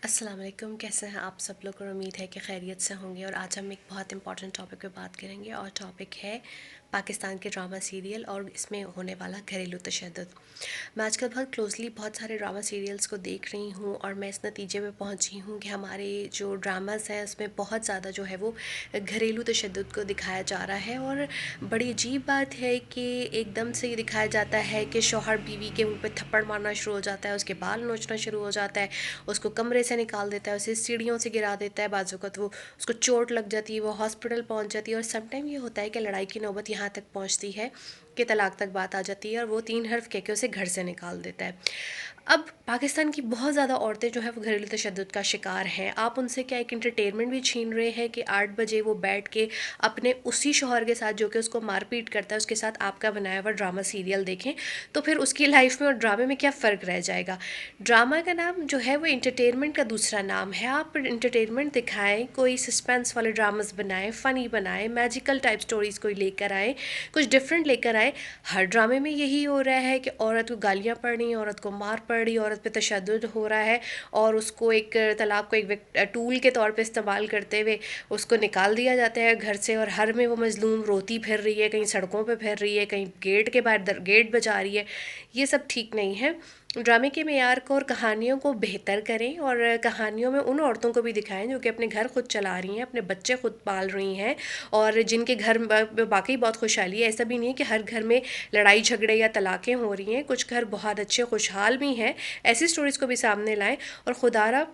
अस्सलाम वालेकुम। कैसे हैं आप सब लोग? और उम्मीद है कि खैरियत से होंगे। और आज हम एक बहुत इंपॉर्टेंट टॉपिक पे बात करेंगे और टॉपिक है पाकिस्तान के ड्रामा सीरियल और इसमें होने वाला घरेलू तशद्दुद। मैं आजकल बहुत क्लोजली बहुत सारे ड्रामा सीरियल्स को देख रही हूँ और मैं इस नतीजे पे पहुँची हूँ कि हमारे जो ड्रामास हैं उसमें बहुत ज़्यादा जो है वो घरेलू तशद्दुद को दिखाया जा रहा है। और बड़ी अजीब बात है कि एकदम से ये दिखाया जाता है कि शौहर बीवी के मुंह पे थप्पड़ मारना शुरू हो जाता है, उसके बाल नोचना शुरू हो जाता है, उसको कमरे से निकाल देता है, उसे सीढ़ियों से गिरा देता है, बाजू का तो वो उसको चोट लग जाती है, वो हॉस्पिटल पहुंच जाती है। और समटाइम ये होता है कि लड़ाई की नौबत यहाँ तक पहुंचती है कि तलाक तक बात आ जाती है और वो 3 हर्फ कह के उसे घर से निकाल देता है। अब पाकिस्तान की बहुत ज़्यादा औरतें जो है वो घरेलू तशद्दुद का शिकार हैं। आप उनसे क्या एक इंटरटेनमेंट भी छीन रहे हैं कि 8 बजे वो बैठ के अपने उसी शौहर के साथ जो कि उसको मारपीट करता है उसके साथ आपका बनाया हुआ ड्रामा सीरियल देखें, तो फिर उसकी लाइफ में और ड्रामे में क्या फ़र्क रह जाएगा? ड्रामा का नाम जो है वो एंटरटेनमेंट का दूसरा नाम है। आप एंटरटेनमेंट दिखाएं, कोई सस्पेंस वाले ड्रामास बनाएं, फ़नी बनाएं, मैजिकल टाइप स्टोरीज़ कोई लेकर आएँ, कुछ डिफरेंट लेकर आएँ। हर ड्रामे में यही हो रहा है कि औरत को गालियाँ पड़ रही हैं, औरत को मार पड़ रही है, औरत पे तशद्दुद हो रहा है और उसको एक तलाक को एक टूल के तौर पे इस्तेमाल करते हुए उसको निकाल दिया जाता है घर से। और हर में वो मज़लूम रोती फिर रही है, कहीं सड़कों पे फिर रही है, कहीं गेट के बाहर गेट बजा रही है। ये सब ठीक नहीं है। ड्रामे के मेयार को और कहानियों को बेहतर करें और कहानियों में उन औरतों को भी दिखाएं जो कि अपने घर खुद चला रही हैं, अपने बच्चे खुद पाल रही हैं और जिनके घर में वाकई बहुत खुशहाली है। ऐसा भी नहीं है कि हर घर में लड़ाई झगड़े या तलाक़ें हो रही हैं, कुछ घर बहुत अच्छे खुशहाल भी हैं। ऐसी स्टोरीज़ को भी सामने लाएं और खुदारा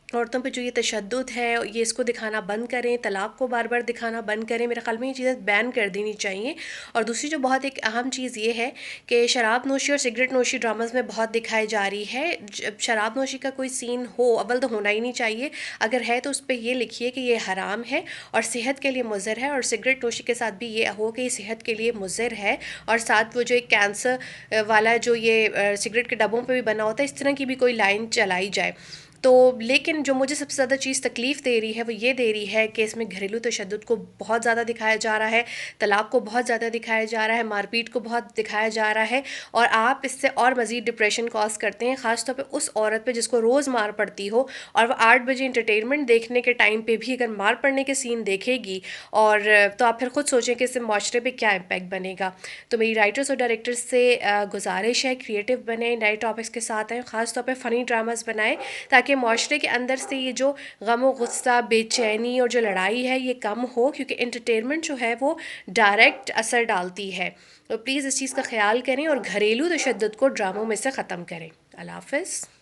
औरतों पे जो ये तशद्दुद है ये इसको दिखाना बंद करें, तलाक़ को बार बार दिखाना बंद करें। मेरे ख़्याल में ये चीज़ें बैन कर देनी चाहिए। और दूसरी जो बहुत एक अहम चीज़ ये है कि शराब नोशी और सिगरेट नोशी ड्रामास में बहुत दिखाई जा रही है। जब शराब नोशी का कोई सीन हो, अव्वल तो होना ही नहीं चाहिए, अगर है तो उस पर ये लिखिए कि ये हराम है और सेहत के लिए मुज़र है। और सिगरेट नोशी के साथ भी ये हो कि ये सेहत के लिए मुज़र है। और साथ वो जो एक कैंसर वाला जो ये सिगरेट के डब्बों पे भी बना होता है, इस तरह की भी कोई लाइन चलाई जाए तो। लेकिन जो मुझे सबसे ज़्यादा चीज़ तकलीफ़ दे रही है वो ये दे रही है कि इसमें घरेलू तशद्दुद को बहुत ज़्यादा दिखाया जा रहा है, तलाक़ को बहुत ज़्यादा दिखाया जा रहा है, मारपीट को बहुत दिखाया जा रहा है। और आप इससे और मज़ीद डिप्रेशन कॉज करते हैं, ख़ास तौर पे उस औरत पे जिसको रोज़ मार पड़ती हो और वो 8 बजे इंटरटेनमेंट देखने के टाइम पे भी अगर मार पड़ने के सीन देखेगी और तो आप फिर खुद सोचें कि इससे माशरे पे क्या इम्पैक्ट बनेगा। तो मेरी राइटर्स और डायरेक्टर्स से गुजारिश है, क्रिएटिव बने, नए टॉपिक्स के साथ आएँ, ख़ास तौर पे फ़नी ड्रामास बनाएँ ताकि माशरे के अंदर से ये जो गम और गुस्सा, बेचैनी और जो लड़ाई है ये कम हो, क्योंकि एंटरटेनमेंट जो है वो डायरेक्ट असर डालती है। तो प्लीज़ इस चीज़ का ख्याल करें और घरेलू तशद्दुद को ड्रामों में से ख़त्म करें। अल्लाह हाफ़िज़।